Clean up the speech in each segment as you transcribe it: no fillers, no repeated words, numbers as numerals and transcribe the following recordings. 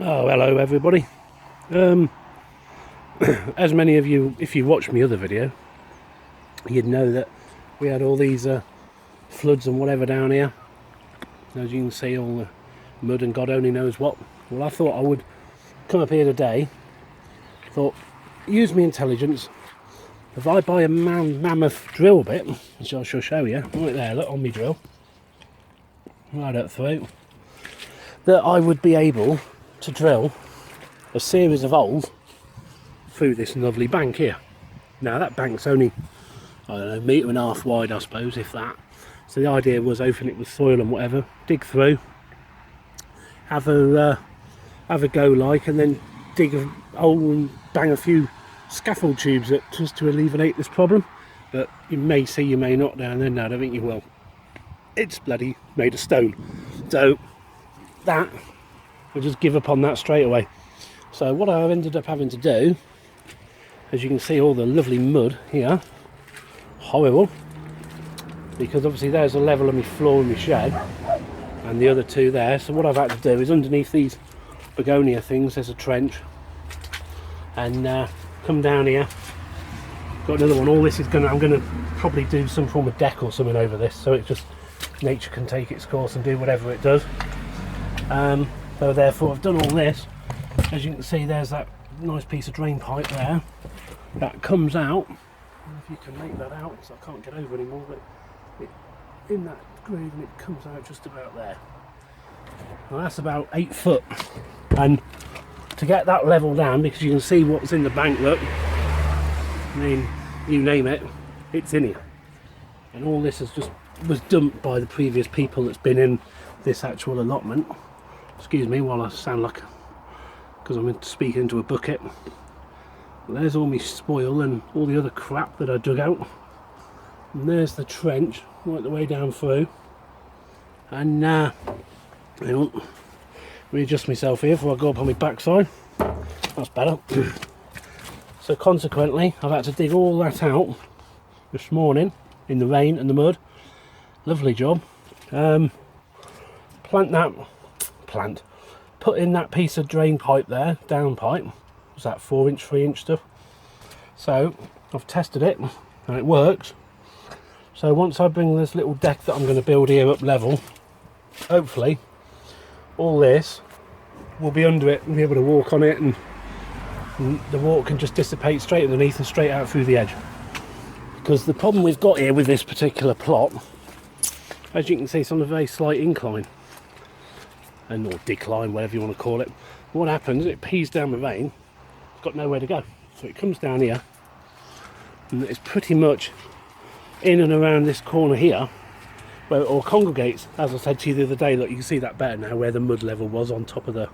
Oh, hello everybody. As many of you, if you watched my other video, you'd know that we had all these floods and whatever down here. As you can see, all the mud and God only knows what. Well, I thought I would come up here today. Thought, use my intelligence. If I buy a mammoth drill bit, which I shall show you, right there, look on my drill, right up through, that I would be able to drill a series of holes through this lovely bank here. Now that bank's only, I don't know, 1.5 meters wide, I suppose, if that. So the idea was open it with soil and whatever, dig through, have a go like, and then dig a hole and bang a few scaffold tubes up just to alleviate this problem. But you may see, you may not down there. No, I don't think you will. It's bloody made of stone. So that, I'll just give up on that straight away. So what I've ended up having to do, as you can see, all the lovely mud here, horrible, because obviously there's a level of my floor in my shed and the other two there. So what I've had to do is, underneath these begonia things, there's a trench, and come down here, got another one. All this is I'm gonna probably do some form of deck or something over this, so it just, nature can take its course and do whatever it does. So therefore I've done all this. As you can see, there's that nice piece of drain pipe there that comes out. I don't know if you can make that out, because I can't get over anymore, but in that groove, and it comes out just about there. Well, that's about 8 foot, and to get that level down, because you can see what's in the bank, look, I mean, you name it, it's in here. And all this was dumped by the previous people that's been in this actual allotment. Excuse me while I sound like, because I'm speaking into a bucket. There's all my spoil and all the other crap that I dug out. And there's the trench right the way down through. And hang on, readjust myself here before I go up on my backside. That's better. So consequently, I've had to dig all that out this morning in the rain and the mud. Lovely job. Put in that piece of drain pipe there, down pipe. Was that 4-inch, 3-inch stuff? So I've tested it and it works. So once I bring this little deck that I'm going to build here up level, hopefully all this will be under it and be able to walk on it, and the water can just dissipate straight underneath and straight out through the edge. Because the problem we've got here with this particular plot, as you can see, it's on a very slight incline, or decline, whatever you want to call it. What happens, it pees down the vein, it's got nowhere to go. So it comes down here, and it's pretty much in and around this corner here, where it all congregates. As I said to you the other day, look, you can see that better now, where the mud level was on top of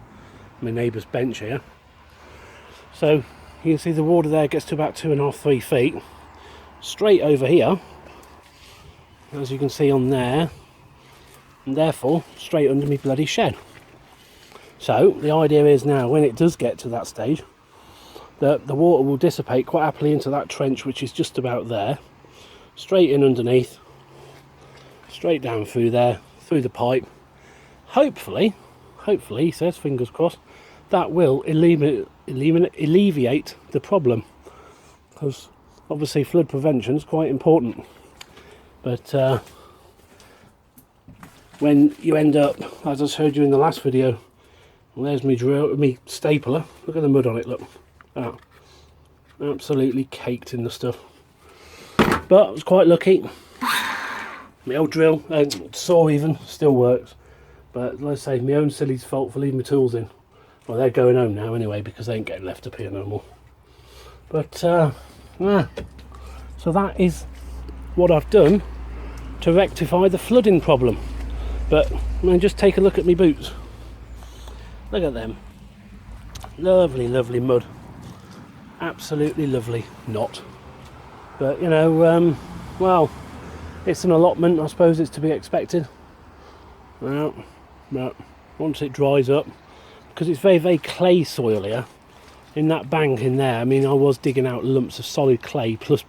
my neighbour's bench here. So you can see the water there gets to about 2.5, 3 feet, straight over here, as you can see on there, and therefore straight under my bloody shed. So the idea is now, when it does get to that stage, that the water will dissipate quite happily into that trench, which is just about there, straight in underneath, straight down through there, through the pipe. Hopefully, he says, fingers crossed, that will alleviate the problem, because obviously flood prevention is quite important. But when you end up, as I showed you in the last video, well, there's me stapler, look at the mud on it, look, absolutely caked in the stuff. But I was quite lucky. My old drill, saw even, still works. But let's say, my own silly's fault for leaving my tools in. Well, they're going home now anyway, because they ain't getting left up here no more. But yeah, so that is what I've done to rectify the flooding problem. But I mean, just take a look at my boots. Look at them. Lovely, lovely mud. Absolutely lovely. Not. But you know, well, it's an allotment, I suppose it's to be expected. Well, once it dries up, because it's very, very clay soil here, in that bank in there, I mean, I was digging out lumps of solid clay plus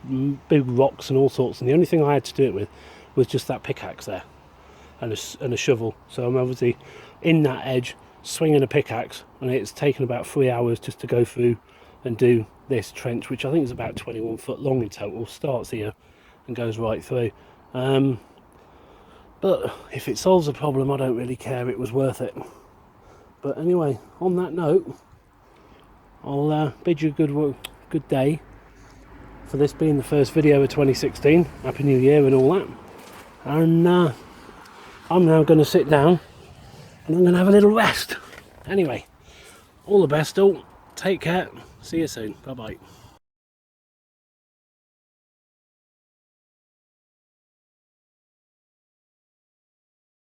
big rocks and all sorts, and the only thing I had to do it with was just that pickaxe there and a shovel. So I'm obviously in that edge, swinging a pickaxe, and it's taken about 3 hours just to go through and do this trench, which I think is about 21 foot long in total. Starts here and goes right through. But if it solves a problem, I don't really care. It was worth it. But anyway, on that note, I'll bid you a good day for this being the first video of 2016. Happy New Year and all that. And I'm now going to sit down and I'm going to have a little rest. Anyway, all the best all. Take care. See you soon. Bye bye.